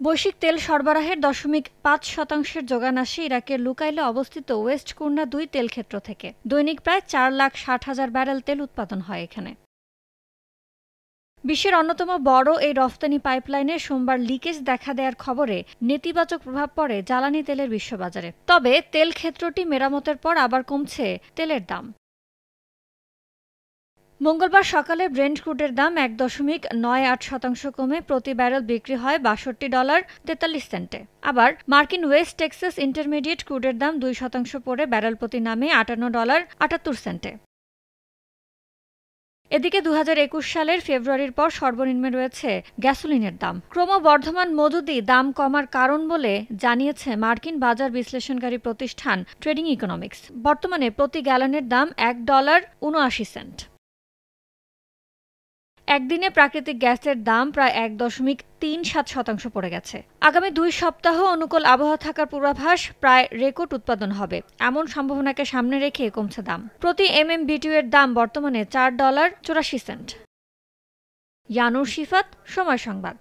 বৈশ্বিক তেল সরবরাহের 0.5% যোগান আসে ইরাকের লুকাইলে অবস্থিত ওয়েস্ট কুর্না 2 তেলক্ষেত্র থেকে। দৈনিক প্রায় 4,60,000 ব্যারেল তেল উৎপাদন হয় এখানে। বিশ্বের অন্যতম বড় এই রফতানি পাইপলাইনে সোমবার লিকেজ দেখা দেওয়ার খবরে নেতিবাচক প্রভাব পড়ে জ্বালানি তেলের বিশ্ববাজারে। তবে তেল ক্ষেত্রটি মেরামতের পর আবার কমছে তেলের দাম। মঙ্গলবার সকালে ব্রেন্ট ক্রুডের দাম 1.98% কমে প্রতি ব্যারেল বিক্রি হয় $62.43। আবার মার্কিন ওয়েস্ট টেক্সাস ইন্টারমিডিয়েট ক্রুডের দাম 2% পড়ে ব্যারেল প্রতি নামে $58.78। এদিকে 2021 সালের ফেব্রুয়ারির পর সর্বনিম্নে রয়েছে গ্যাসোলিনের দাম। ক্রমবর্ধমান মজুদি দাম কমার কারণ বলে জানিয়েছে মার্কিন বাজার বিশ্লেষণকারী প্রতিষ্ঠান ট্রেডিং ইকোনমিক্স। বর্তমানে প্রতি গ্যালনের দাম $1.79। একদিনে প্রাকৃতিক গ্যাসের দাম প্রায় 1.37% পড়ে গেছে। আগামী 2 সপ্তাহ অনুকূল আবহাওয়া থাকার পূর্বাভাস, প্রায় রেকর্ড উৎপাদন হবে এমন সম্ভাবনাকে সামনে রেখে কমছে দাম। প্রতি MMBTU এর দাম বর্তমানে $4.84। ইয়ানুর শিফাত, সময় সংবাদ।